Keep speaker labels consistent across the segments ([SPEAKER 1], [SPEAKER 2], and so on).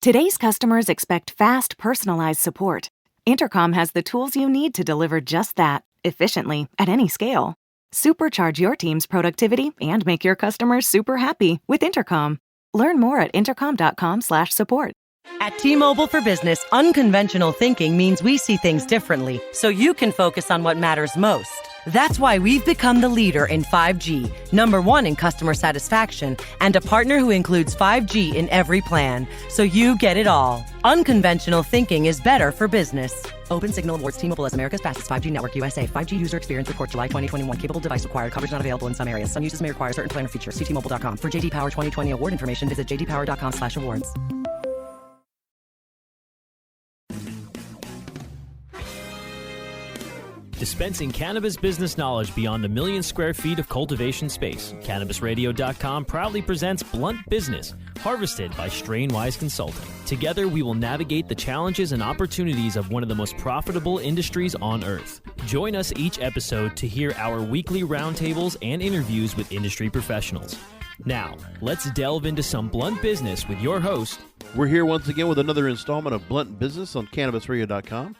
[SPEAKER 1] Today's customers expect fast, personalized support. Intercom has the tools you need to deliver just that, efficiently, at any scale. Supercharge your team's productivity and make your customers super happy with Intercom. Learn more at intercom.com/support.
[SPEAKER 2] At T-Mobile for Business, unconventional thinking means we see things differently, so you can focus on what matters most. That's why we've become the leader in 5G, #1 in customer satisfaction, and a partner who includes 5G in every plan, so you get it all. Unconventional thinking is better for business. Open Signal awards T-Mobile as America's fastest 5G network USA. 5G user experience report July 2021. Capable device required. Coverage not available in some areas. Some uses may require certain plan or features. See T-Mobile.com. For JD Power 2020 award information, visit jdpower.com/awards.
[SPEAKER 3] Dispensing cannabis business knowledge beyond 1 million square feet of cultivation space. CannabisRadio.com proudly presents Blunt Business, harvested by Strainwise Consulting. Together, we will navigate the challenges and opportunities of one of the most profitable industries on earth. Join us each episode to hear our weekly roundtables and interviews with industry professionals. Now, let's delve into some blunt business with your host.
[SPEAKER 4] We're here once again with another installment of Blunt Business on CannabisRadio.com.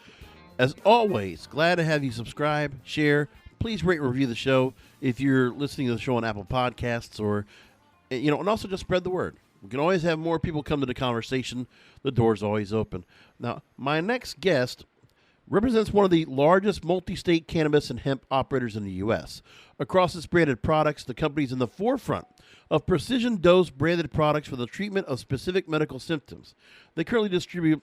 [SPEAKER 4] As always, glad to have you subscribe, share. Please rate and review the show if you're listening to the show on Apple Podcasts or, and also just spread the word. We can always have more people come to the conversation. The door's always open. Now, my next guest represents one of the largest multi-state cannabis and hemp operators in the U.S. Across its branded products, the company is in the forefront of precision dose branded products for the treatment of specific medical symptoms. They currently distribute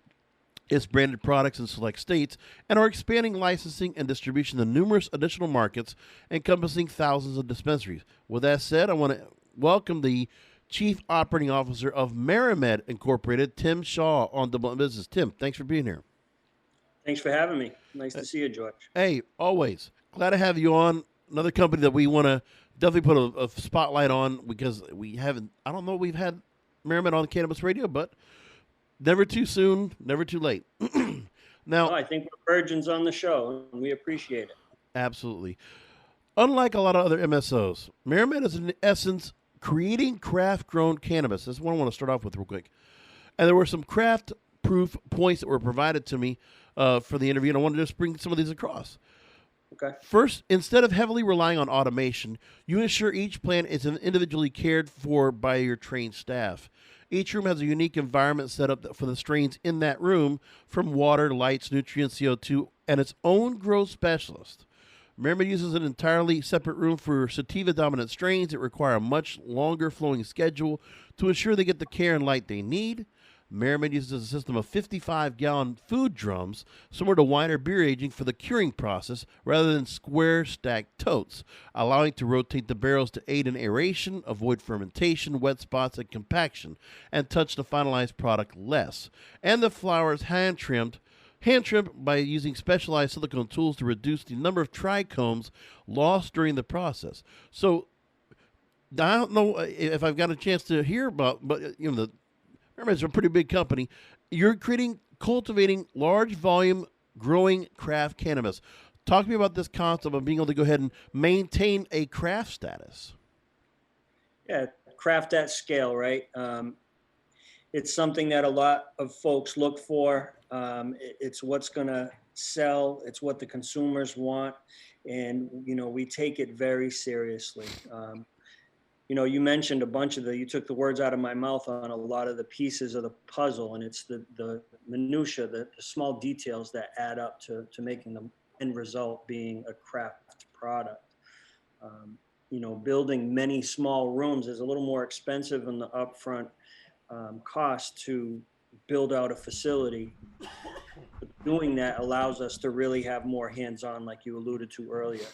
[SPEAKER 4] its branded products in select states and are expanding licensing and distribution to numerous additional markets, encompassing thousands of dispensaries. With that said, I want to welcome the Chief Operating Officer of MariMed Inc, Tim Shaw, on the Blunt Business. Tim, thanks for being here.
[SPEAKER 5] Thanks for having me. Nice to see you, George.
[SPEAKER 4] Hey, always. Glad to have you on. Another company that we want to definitely put a spotlight on because we haven't, I don't know if we've had MariMed on Cannabis Radio, but never too soon, never too late. Now,
[SPEAKER 5] I think we're virgins on the show, and we appreciate it.
[SPEAKER 4] Absolutely. Unlike a lot of other MSOs, MariMed is in essence creating craft-grown cannabis. That's what I want to start off with real quick. And there were some craft-proof points that were provided to me for the interview, and I wanted to just bring some of these across.
[SPEAKER 5] Okay.
[SPEAKER 4] First, instead of heavily relying on automation, you ensure each plant is individually cared for by your trained staff. Each room has a unique environment set up for the strains in that room, from water, lights, nutrients, CO2, and its own growth specialist. MariMed uses an entirely separate room for sativa-dominant strains that require a much longer flowing schedule to ensure they get the care and light they need. MariMed uses a system of 55-gallon food drums, similar to wine or beer aging, for the curing process rather than square stacked totes, allowing to rotate the barrels to aid in aeration, avoid fermentation, wet spots, and compaction, and touch the finalized product less. And the flower is hand-trimmed by using specialized silicone tools to reduce the number of trichomes lost during the process. So I don't know if I've got a chance to hear about, but MariMed's a pretty big company. You're cultivating large volume growing craft cannabis. Talk to me about this concept of being able to go ahead and maintain a craft status.
[SPEAKER 5] Yeah, craft at scale, right? It's something that a lot of folks look for. It's what's going to sell. It's what the consumers want. And, we take it very seriously. You mentioned you took the words out of my mouth on a lot of the pieces of the puzzle, and it's the minutia, the small details that add up to making the end result being a craft product. Building many small rooms is a little more expensive in the upfront cost to build out a facility. But doing that allows us to really have more hands-on, like you alluded to earlier.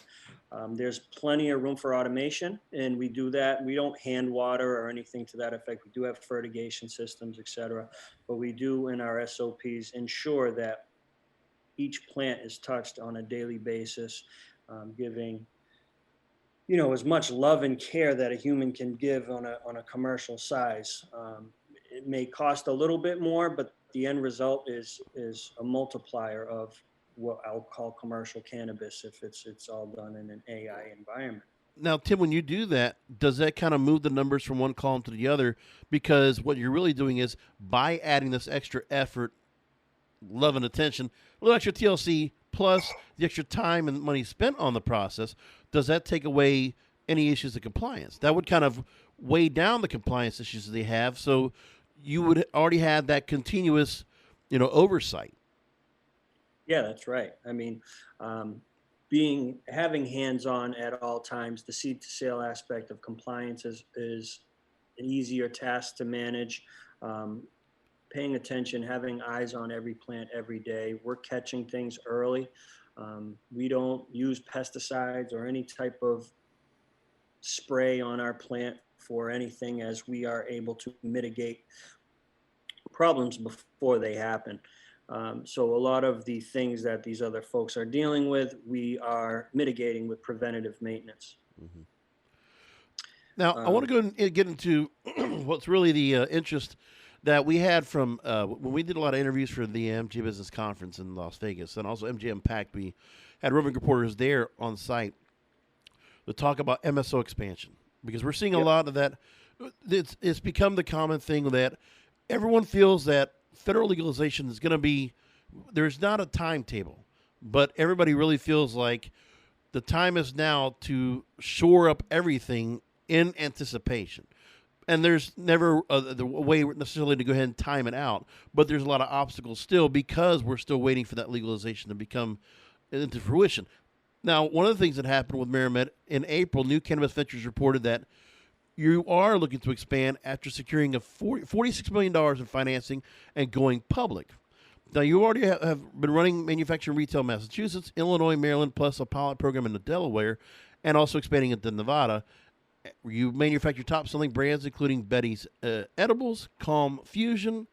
[SPEAKER 5] There's plenty of room for automation, and we do that. We don't hand water or anything to that effect. We do have fertigation systems, et cetera, but we do in our SOPs ensure that each plant is touched on a daily basis, giving as much love and care that a human can give on a commercial size. It may cost a little bit more, but the end result is a multiplier of what I'll call commercial cannabis if it's all done in an AI environment.
[SPEAKER 4] Now, Tim, when you do that, does that kind of move the numbers from one column to the other? Because what you're really doing is by adding this extra effort, love, and attention, a little extra TLC plus the extra time and money spent on the process, does that take away any issues of compliance? That would kind of weigh down the compliance issues that they have. So you would already have that continuous, oversight.
[SPEAKER 5] Yeah, that's right. I mean, having hands-on at all times, the seed to sale aspect of compliance is an easier task to manage. Paying attention, having eyes on every plant every day. We're catching things early. We don't use pesticides or any type of spray on our plant for anything, as we are able to mitigate problems before they happen. So a lot of the things that these other folks are dealing with, we are mitigating with preventative maintenance.
[SPEAKER 4] Mm-hmm. Now, I want to go and get into what's really the interest that we had from when we did a lot of interviews for the MJ Business Conference in Las Vegas, and also MJ Impact. We had roving reporters there on site to talk about MSO expansion, because we're seeing a lot of that. It's become the common thing that everyone feels that federal legalization is going to be, there's not a timetable, but everybody really feels like the time is now to shore up everything in anticipation. And there's never the way necessarily to go ahead and time it out, but there's a lot of obstacles still because we're still waiting for that legalization to become into fruition. Now, one of the things that happened with MariMed in April, New Cannabis Ventures reported that you are looking to expand after securing $46 million in financing and going public. Now, you already have been running manufacturing retail in Massachusetts, Illinois, Maryland, plus a pilot program in Delaware, and also expanding into Nevada. You manufacture top-selling brands, including Betty's Edibles, Calm Fusion,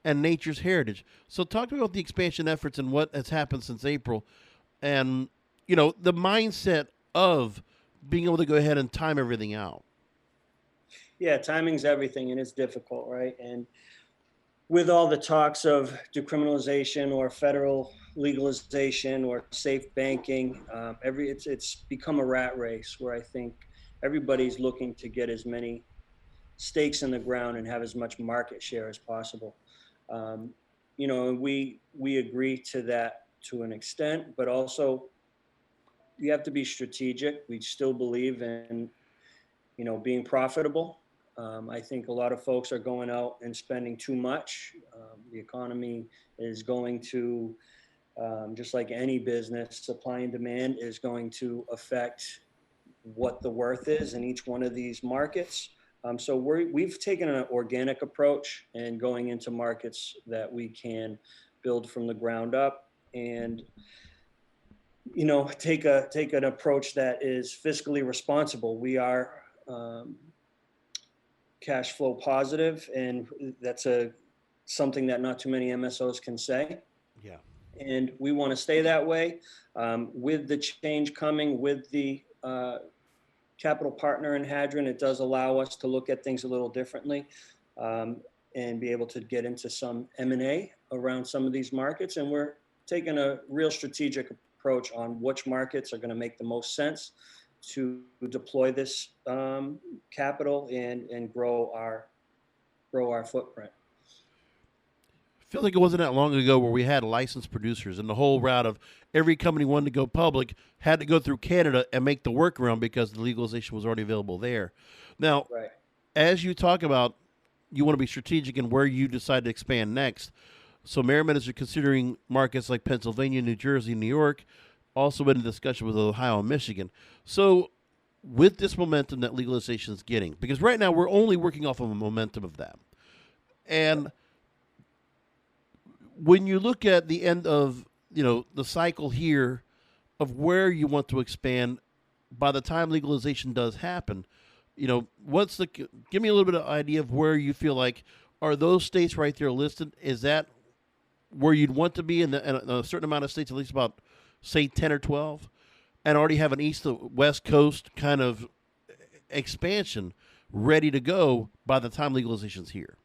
[SPEAKER 4] and Nature's Heritage. So talk to me about the expansion efforts and what has happened since April, and, the mindset of being able to go ahead and time everything out.
[SPEAKER 5] Yeah, timing's everything, and it's difficult, right? And with all the talks of decriminalization or federal legalization or safe banking, it's become a rat race where I think everybody's looking to get as many stakes in the ground and have as much market share as possible. We agree to that to an extent, but also you have to be strategic. We still believe in, being profitable. I think a lot of folks are going out and spending too much. The economy is going to, just like any business, supply and demand is going to affect what the worth is in each one of these markets. So we've taken an organic approach and going into markets that we can build from the ground up and, take an approach that is fiscally responsible. We are cash flow positive, and that's something that not too many MSOs can say.
[SPEAKER 4] Yeah.
[SPEAKER 5] And we want to stay that way. With the change coming, with the capital partner in Hadron, it does allow us to look at things a little differently and be able to get into some M&A around some of these markets. And we're taking a real strategic approach on which markets are going to make the most sense to deploy this capital and grow our footprint.
[SPEAKER 4] I feel like it wasn't that long ago where we had licensed producers, and the whole route of every company wanted to go public had to go through Canada and make the workaround because the legalization was already available there. Now,
[SPEAKER 5] right.
[SPEAKER 4] As you talk about, you want to be strategic in where you decide to expand next. So MariMed is considering markets like Pennsylvania, New Jersey, New York, also been in discussion with Ohio and Michigan. So with this momentum that legalization is getting, because right now we're only working off of a momentum of that. And when you look at the end of, the cycle here of where you want to expand, by the time legalization does happen, give me a little bit of idea of where you feel like, are those states right there listed? Is that where you'd want to be in a certain amount of states, at least about, say, 10 or 12, and already have an east to west coast kind of expansion ready to go by the time legalization's here?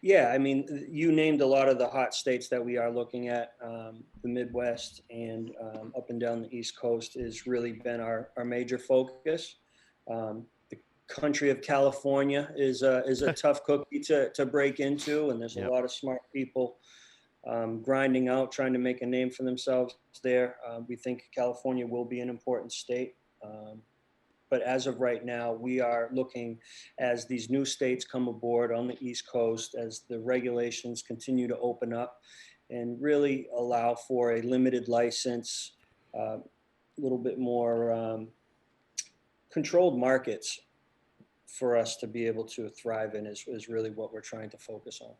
[SPEAKER 5] Yeah, I mean, you named a lot of the hot states that we are looking at. The Midwest and up and down the East Coast has really been our major focus. The country of California is a tough cookie to break into, and there's a
[SPEAKER 4] Yep.
[SPEAKER 5] lot of smart people grinding out, trying to make a name for themselves there. We think California will be an important state. But as of right now, we are looking as these new states come aboard on the East Coast, as the regulations continue to open up and really allow for a limited license, a little bit more controlled markets for us to be able to thrive in is really what we're trying to focus on.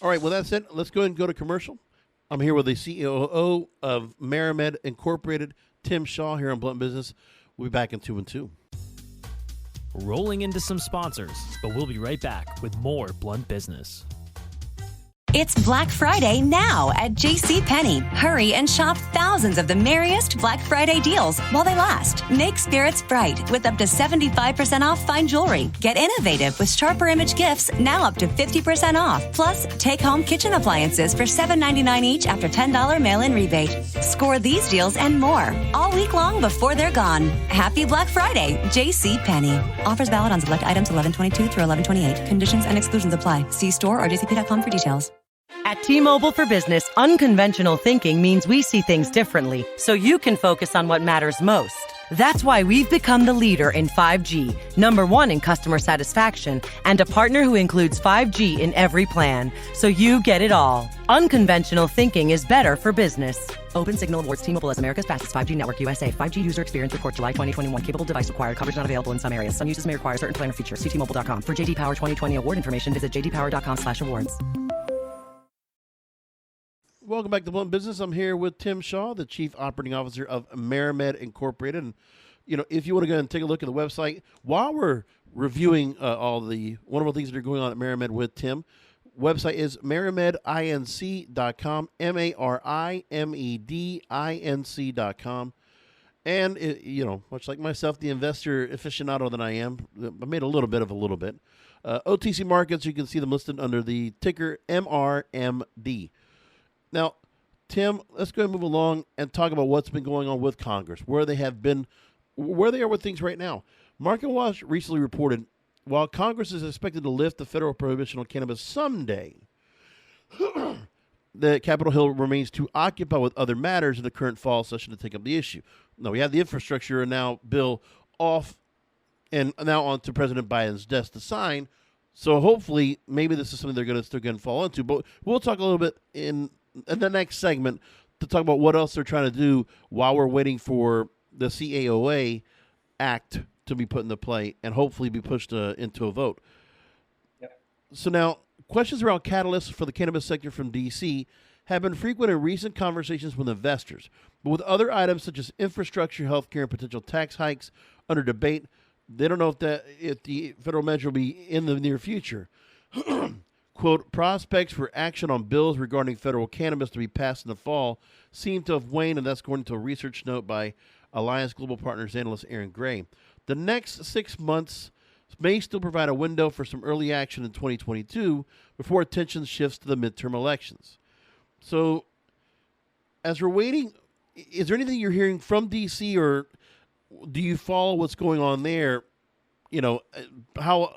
[SPEAKER 4] All right, well, that's it. Let's go ahead and go to commercial. I'm here with the COO of MariMed Incorporated, Tim Shaw, here on Blunt Business. We'll be back in 2 and 2.
[SPEAKER 3] Rolling into some sponsors, but we'll be right back with more Blunt Business.
[SPEAKER 6] It's Black Friday now at JCPenney. Hurry and shop thousands of the merriest Black Friday deals while they last. Make spirits bright with up to 75% off fine jewelry. Get innovative with sharper image gifts now up to 50% off. Plus, take home kitchen appliances for $7.99 each after $10 mail-in rebate. Score these deals and more all week long before they're gone. Happy Black Friday, JCPenney. Offers valid on select items 11/22 through 11/28. Conditions and exclusions apply. See store or jcp.com for details.
[SPEAKER 2] At T-Mobile for Business, unconventional thinking means we see things differently, so you can focus on what matters most. That's why we've become the leader in 5G, #1 in customer satisfaction, and a partner who includes 5G in every plan, so you get it all. Unconventional thinking is better for business. Open Signal awards T-Mobile as America's fastest 5G network USA. 5G user experience report July 2021. Capable device required. Coverage not available in some areas. Some uses may require certain plan or features. See T-Mobile.com. For JD Power 2020 award information, visit jdpower.com/awards.
[SPEAKER 4] Welcome back to Blunt Business. I'm here with Tim Shaw, the Chief Operating Officer of MariMed Incorporated. And, if you want to go and take a look at the website, while we're reviewing all the wonderful things that are going on at MariMed with Tim, website is marimedinc.com, MariMedInc.com. And, much like myself, the investor aficionado that I am, I made a little bit. OTC Markets, you can see them listed under the ticker MRMD. Now, Tim, let's go ahead and move along and talk about what's been going on with Congress, where they are with things right now. Market Watch recently reported, while Congress is expected to lift the federal prohibition on cannabis someday, the Capitol Hill remains too occupied with other matters in the current fall session to take up the issue. Now, we have the infrastructure now bill off and now on to President Biden's desk to sign. So hopefully, maybe this is something they're going to fall into. But we'll talk a little bit in the next segment to talk about what else they're trying to do while we're waiting for the CAOA Act to be put into play and hopefully be pushed into a vote.
[SPEAKER 5] Yep.
[SPEAKER 4] So now, questions around catalysts for the cannabis sector from D.C. have been frequent in recent conversations with investors. But with other items such as infrastructure, healthcare, and potential tax hikes under debate, they don't know if the federal measure will be in the near future. Quote, prospects for action on bills regarding federal cannabis to be passed in the fall seem to have waned, and that's according to a research note by Alliance Global Partners analyst Aaron Gray. The next 6 months may still provide a window for some early action in 2022 before attention shifts to the midterm elections. So, as we're waiting, is there anything you're hearing from D.C., or do you follow what's going on there? How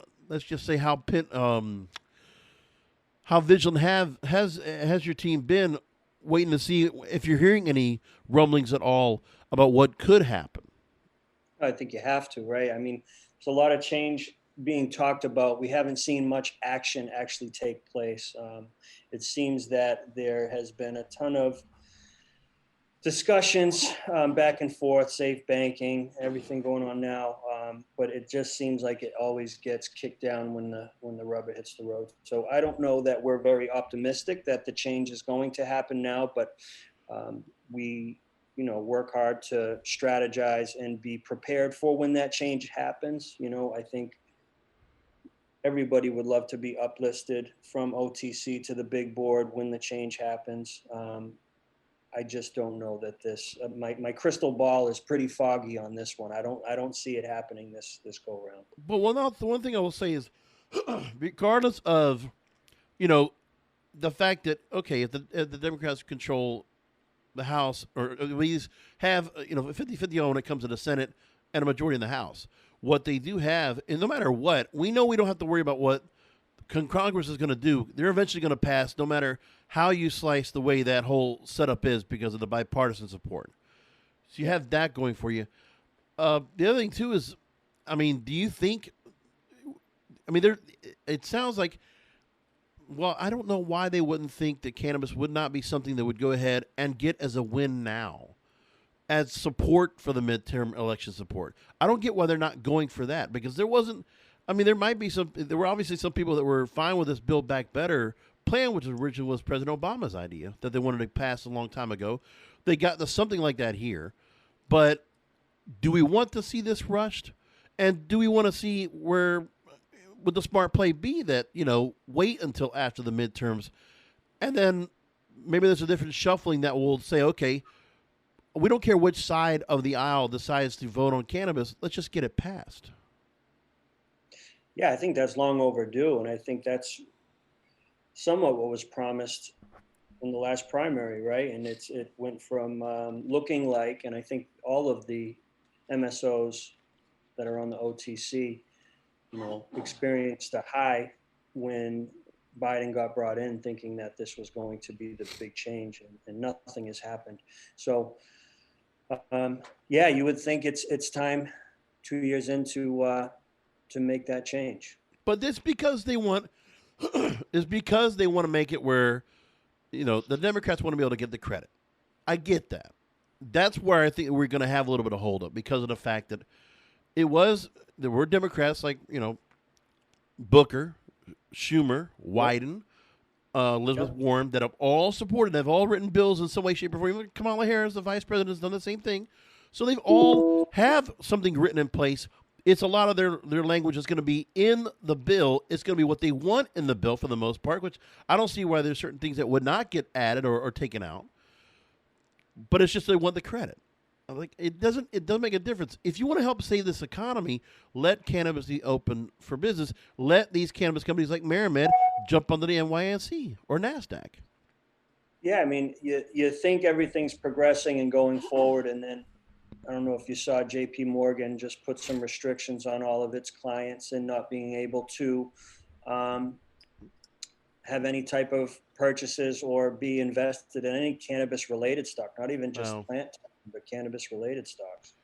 [SPEAKER 4] vigilant has your team been, waiting to see if you're hearing any rumblings at all about what could happen?
[SPEAKER 5] I think you have to, right? I mean, there's a lot of change being talked about. We haven't seen much action actually take place. It seems that there has been a ton of discussions back and forth, safe banking, everything going on now. But it just seems like it always gets kicked down when the rubber hits the road. So I don't know that we're very optimistic that the change is going to happen now, but we work hard to strategize and be prepared for when that change happens. I think everybody would love to be uplisted from OTC to the big board when the change happens. I just don't know that this. My crystal ball is pretty foggy on this one. I don't see it happening this go round.
[SPEAKER 4] But the one thing I will say is, regardless of, you know, the fact that, okay, if the Democrats control the House, or at least have, 50-50 when it comes to the Senate and a majority in the House, what they do have, and no matter what, we know we don't have to worry about what Congress is going to do. They're eventually going to pass, no matter how you slice the way that whole setup is, because of the bipartisan support. So you have that going for you. The other thing too is, I mean, do you think? I mean, it sounds like. Well, I don't know why they wouldn't think that cannabis would not be something that would go ahead and get as a win now, as support for the midterm election support. I don't get why they're not going for that, because there wasn't. I mean, there were obviously some people that were fine with this Build Back Better plan, which originally was President Obama's idea that they wanted to pass a long time ago. They got to something like that here. But do we want to see this rushed? And do we want to see where would the smart play be that, wait until after the midterms, and then maybe there's a different shuffling that will say, okay, we don't care which side of the aisle decides to vote on cannabis. Let's just get it passed.
[SPEAKER 5] Yeah, I think that's long overdue, and I think that's somewhat what was promised in the last primary, right? And it went from looking like, and I think all of the MSOs that are on the OTC, experienced a high when Biden got brought in, thinking that this was going to be the big change, and nothing has happened. So, yeah, you would think it's time 2 years into to make that change.
[SPEAKER 4] But it's because they want to make it where, the Democrats want to be able to get the credit. I get that. That's where I think we're going to have a little bit of holdup, because of the fact that there were Democrats like, Booker, Schumer, Wyden, Elizabeth Warren, that have all supported, have all written bills in some way, shape, or form. Even Kamala Harris, the vice president, has done the same thing. So they've all have something written in place. It's a lot of their language is going to be in the bill. It's going to be what they want in the bill for the most part, which I don't see why there's certain things that would not get added or taken out. But it's just they want the credit. Like, it doesn't make a difference. If you want to help save this economy, let cannabis be open for business. Let these cannabis companies like MariMed jump onto the NYSE or NASDAQ.
[SPEAKER 5] Yeah, I mean, you think everything's progressing and going forward, and then I don't know if you saw JP Morgan just put some restrictions on all of its clients and not being able to have any type of purchases or be invested in any cannabis-related stock, not even just plant, but cannabis-related stocks.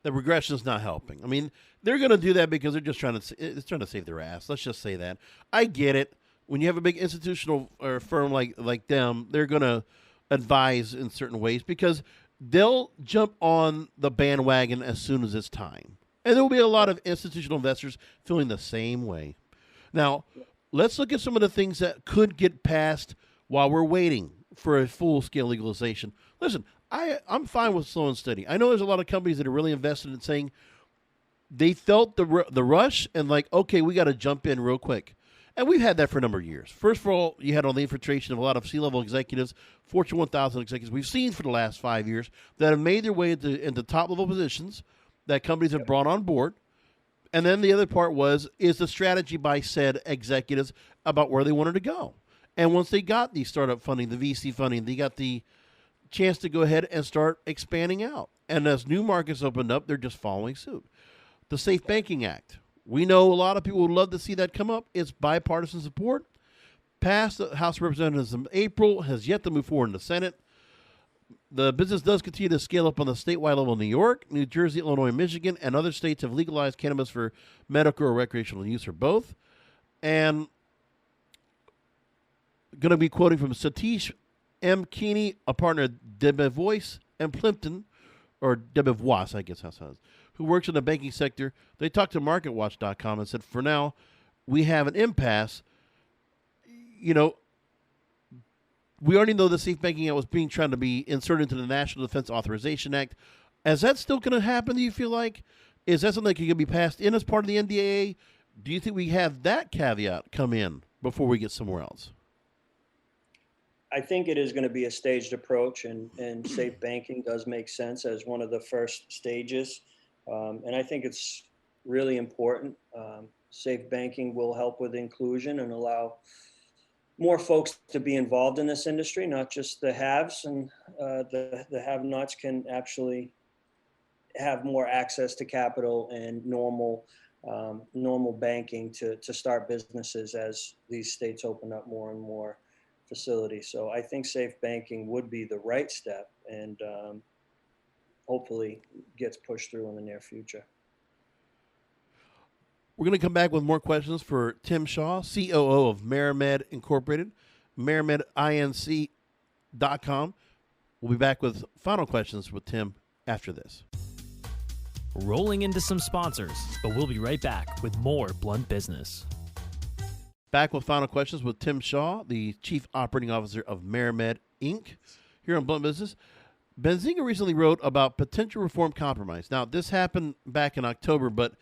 [SPEAKER 4] The regression is not helping. I mean, they're going to do that because they're just trying to save their ass. Let's just say that. I get it. When you have a big institutional or firm like them, they're going to advise in certain ways because they'll jump on the bandwagon as soon as it's time. And there will be a lot of institutional investors feeling the same way. Now, let's look at some of the things that could get passed while we're waiting for a full-scale legalization. Listen, I'm fine with slow and steady. I know there's a lot of companies that are really invested in saying they felt the rush and like, okay, we got to jump in real quick. And we've had that for a number of years. First of all, you had all the infiltration of a lot of C-level executives, Fortune 1000 executives we've seen for the last 5 years that have made their way into top-level positions that companies have brought on board. And then the other part is the strategy by said executives about where they wanted to go. And once they got the startup funding, the VC funding, they got the chance to go ahead and start expanding out. And as new markets opened up, they're just following suit. The Safe Banking Act. We know a lot of people would love to see that come up. It's bipartisan support. Passed the House of Representatives in April, has yet to move forward in the Senate. The business does continue to scale up on the statewide level in New York, New Jersey, Illinois, Michigan, and other states have legalized cannabis for medical or recreational use or both. And going to be quoting from Satish M. Keeney, a partner at Debevoise and Plimpton, or Debevoise, I guess that's how it is, who works in the banking sector. They talked to MarketWatch.com and said, for now, we have an impasse. You know, we already know the Safe Banking Act was trying to be inserted into the National Defense Authorization Act. Is that still going to happen, do you feel like? Is that something that can be passed in as part of the NDAA? Do you think we have that caveat come in before we get somewhere else?
[SPEAKER 5] I think it is going to be a staged approach, and safe banking does make sense as one of the first stages. And I think it's really important. safe banking will help with inclusion and allow more folks to be involved in this industry, not just the haves, and the have-nots can actually have more access to capital and normal banking to start businesses as these states open up more and more facilities. So I think safe banking would be the right step, and hopefully gets pushed through in the near future.
[SPEAKER 4] We're going to come back with more questions for Tim Shaw, COO of MariMed Incorporated, MariMedInc.com. We'll be back with final questions with Tim after this.
[SPEAKER 3] Rolling into some sponsors, but we'll be right back with more Blunt Business.
[SPEAKER 4] Back with final questions with Tim Shaw, the Chief Operating Officer of MariMed Inc. here on Blunt Business. Benzinga recently wrote about potential reform compromise. Now, this happened back in October, but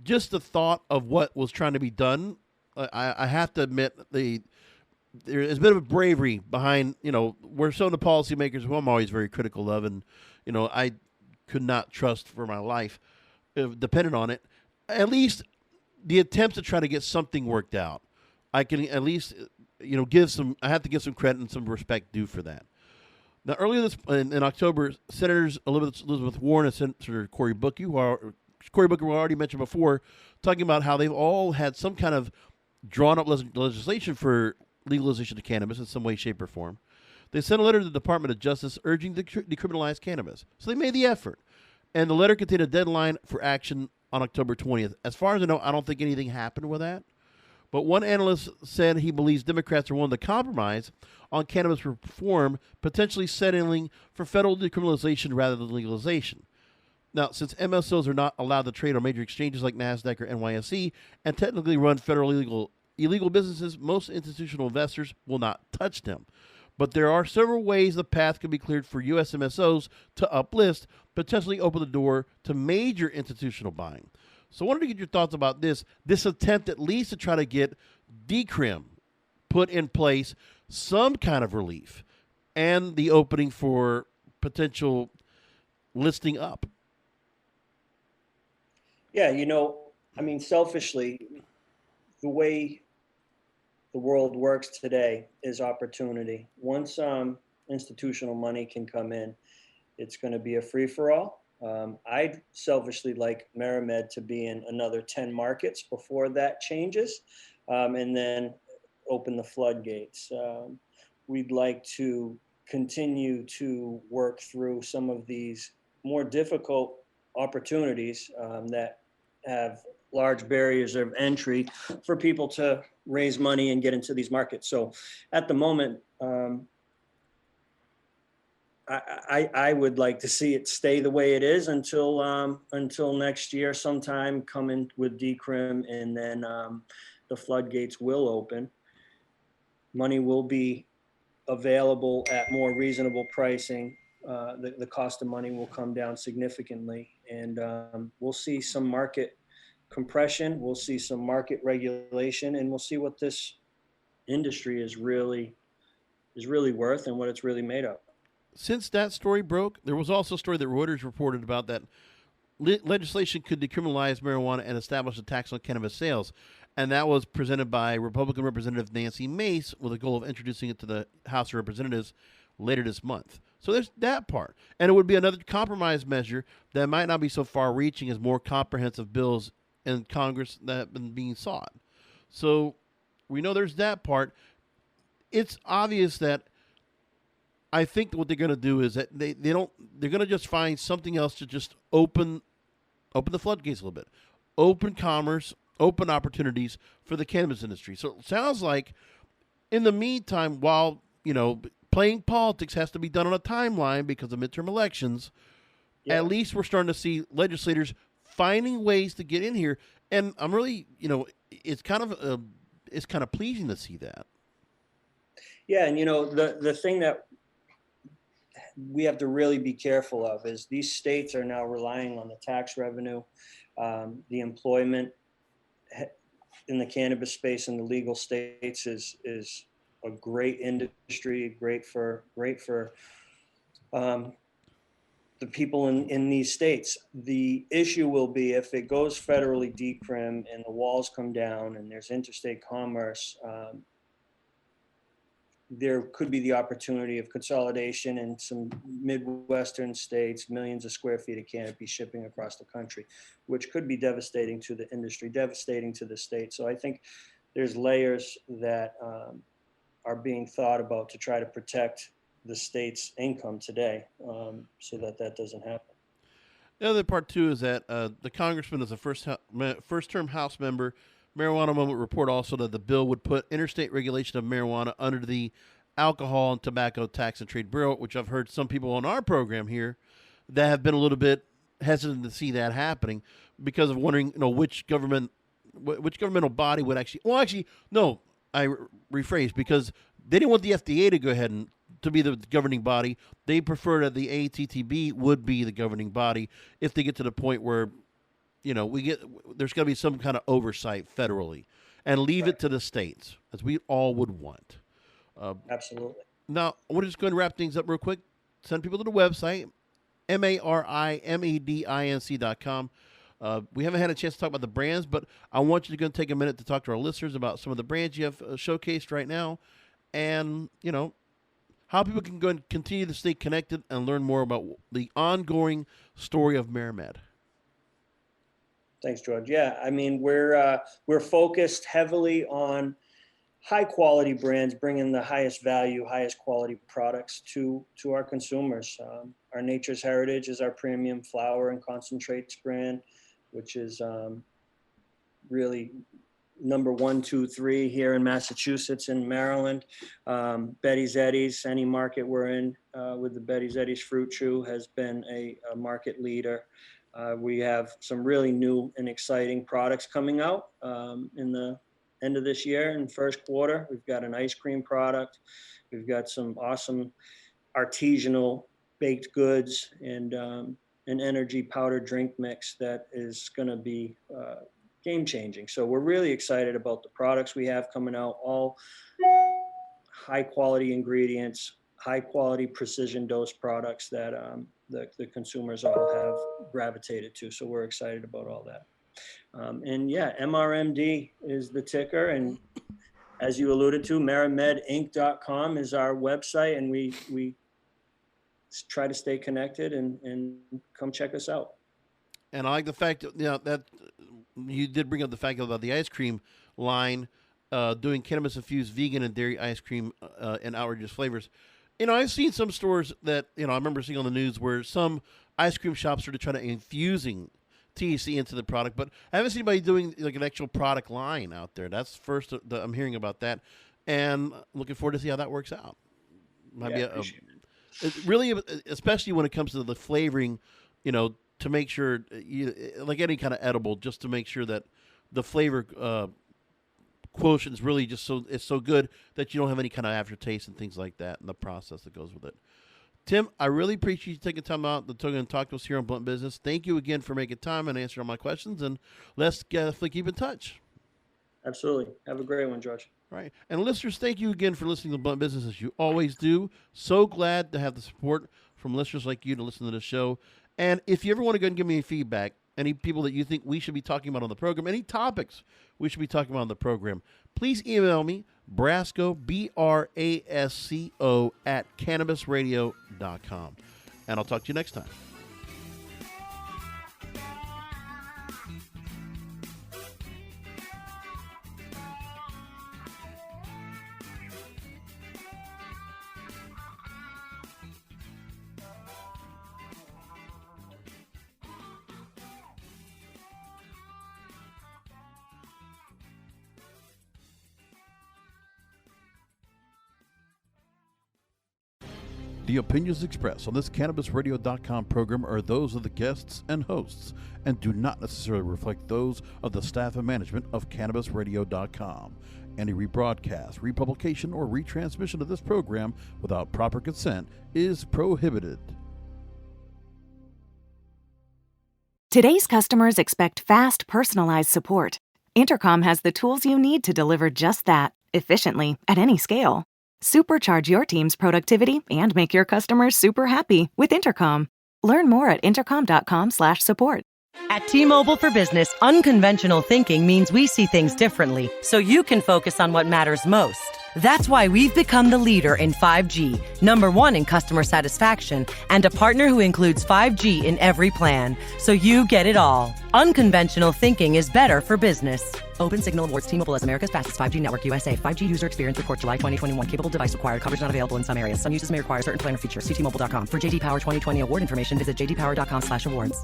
[SPEAKER 4] just the thought of what was trying to be done, I have to admit, there is a bit of bravery behind, we're some of the policymakers who I'm always very critical of, and, I could not trust for my life, dependent on it. At least the attempts to try to get something worked out, I can at least, I have to give some credit and some respect due for that. Now, earlier in October, Senators Elizabeth Warren and Senator Cory Booker, who I already mentioned before, talking about how they've all had some kind of drawn-up legislation for legalization of cannabis in some way, shape, or form. They sent a letter to the Department of Justice urging to decriminalize cannabis. So they made the effort. And the letter contained a deadline for action on October 20th. As far as I know, I don't think anything happened with that. But one analyst said he believes Democrats are willing to compromise on cannabis reform, potentially settling for federal decriminalization rather than legalization. Now, since MSOs are not allowed to trade on major exchanges like NASDAQ or NYSE and technically run federal illegal businesses, most institutional investors will not touch them. But there are several ways the path could be cleared for U.S. MSOs to uplist, potentially open the door to major institutional buying. So I wanted to get your thoughts about this attempt at least to try to get decrim put in place, some kind of relief, and the opening for potential listing up.
[SPEAKER 5] Yeah, selfishly, the way the world works today is opportunity. Once institutional money can come in, it's going to be a free-for-all. I'd selfishly like MariMed to be in another 10 markets before that changes, and then open the floodgates. We'd like to continue to work through some of these more difficult opportunities that have large barriers of entry for people to raise money and get into these markets. So at the moment, I would like to see it stay the way it is until next year sometime, come in with decrim, and then the floodgates will open. Money will be available at more reasonable pricing. The cost of money will come down significantly, and we'll see some market compression. We'll see some market regulation, and we'll see what this industry is really worth and what it's really made of.
[SPEAKER 4] Since that story broke, there was also a story that Reuters reported about that legislation could decriminalize marijuana and establish a tax on cannabis sales. And that was presented by Republican Representative Nancy Mace with a goal of introducing it to the House of Representatives later this month. So there's that part. And it would be another compromise measure that might not be so far-reaching as more comprehensive bills in Congress that have been being sought. So we know there's that part. It's obvious that I think what they're going to do is that they're going to just find something else to just open the floodgates a little bit, open commerce, open opportunities for the cannabis industry. So it sounds like in the meantime, while, playing politics has to be done on a timeline because of midterm elections, At least we're starting to see legislators finding ways to get in here. And I'm really, it's kind of pleasing to see that.
[SPEAKER 5] Yeah. And, the thing that we have to really be careful of is these states are now relying on the tax revenue, the employment in the cannabis space in the legal states is a great industry, great for the the people in these states. The issue will be if it goes federally decrim and the walls come down and there's interstate commerce, there could be the opportunity of consolidation in some Midwestern states, millions of square feet of canopy shipping across the country, which could be devastating to the industry, devastating to the state. So I think there's layers that are being thought about to try to protect the state's income today, so that doesn't happen.
[SPEAKER 4] The other part, too, is that the congressman is a first-term House member. Marijuana Moment report also that the bill would put interstate regulation of marijuana under the Alcohol and Tobacco Tax and Trade Bureau, which I've heard some people on our program here that have been a little bit hesitant to see that happening because of wondering, which governmental body would actually. Well, actually, no, I rephrase, because they didn't want the FDA to go ahead and to be the governing body. They prefer that the ATTB would be the governing body if they get to the point where, there's going to be some kind of oversight federally, and leave it to the states, as we all would want.
[SPEAKER 5] Absolutely.
[SPEAKER 4] Now, we're just going to wrap things up real quick. Send people to the website, MariMedinc.com. We haven't had a chance to talk about the brands, but I want you to go and take a minute to talk to our listeners about some of the brands you have showcased right now, and, how people can go and continue to stay connected and learn more about the ongoing story of MariMed.
[SPEAKER 5] Thanks, George. Yeah, I mean, we're focused heavily on high quality brands, bringing the highest value, highest quality products to our consumers. Our Nature's Heritage is our premium flower and concentrates brand, which is really number 1, 2, 3 here in Massachusetts and Maryland. Betty's Eddies, any market we're in with the Betty's Eddies Fruit Chew, has been a market leader. We have some really new and exciting products coming out in the end of this year and first quarter. We've got an ice cream product. We've got some awesome artisanal baked goods and an energy powder drink mix that is going to be game changing. So we're really excited about the products we have coming out, all high quality ingredients, high quality precision dose products that the consumers all have gravitated to. So we're excited about all that. And yeah, MRMD is the ticker. And as you alluded to, MariMedInc.com is our website. And we try to stay connected and come check us out.
[SPEAKER 4] And I like the fact that you did bring up the fact about the ice cream line, doing cannabis-infused vegan and dairy ice cream and outrageous flavors. I've seen some stores that, I remember seeing on the news where some ice cream shops started trying to infusing THC into the product, but I haven't seen anybody doing like an actual product line out there. That's first I'm hearing about that, and looking forward to see how that works out. Might be really, especially when it comes to the flavoring, to make sure, like any kind of edible, just to make sure that the flavor quotient is really just it's so good that you don't have any kind of aftertaste and things like that, and the process that goes with it. Tim, I really appreciate you taking time out to talk to us here on Blunt Business. Thank you again for making time and answering all my questions, and let's definitely keep in touch.
[SPEAKER 5] Absolutely. Have a great one, George.
[SPEAKER 4] All right. And listeners, thank you again for listening to Blunt Business, as you always do. So glad to have the support from listeners like you to listen to the show. And if you ever want to go and give me any feedback, any people that you think we should be talking about on the program, any topics we should be talking about on the program, please email me, Brasco, BRASCO, @cannabisradio.com. And I'll talk to you next time. The opinions expressed on this CannabisRadio.com program are those of the guests and hosts and do not necessarily reflect those of the staff and management of CannabisRadio.com. Any rebroadcast, republication, or retransmission of this program without proper consent is prohibited.
[SPEAKER 1] Today's customers expect fast, personalized support. Intercom has the tools you need to deliver just that, efficiently, at any scale. Supercharge your team's productivity and make your customers super happy with Intercom. Learn more at intercom.com/support.
[SPEAKER 2] At T-Mobile for Business, unconventional thinking means we see things differently, so you can focus on what matters most. That's why we've become the leader in 5G, #1 in customer satisfaction, and a partner who includes 5G in every plan, so you get it all. Unconventional thinking is better for business. Open Signal awards T-Mobile as America's fastest 5G network USA. 5G user experience report July 2021. Capable device required. Coverage not available in some areas. Some uses may require certain plan or features. See T-Mobile.com. For JD Power 2020 award information, visit jdpower.com/awards.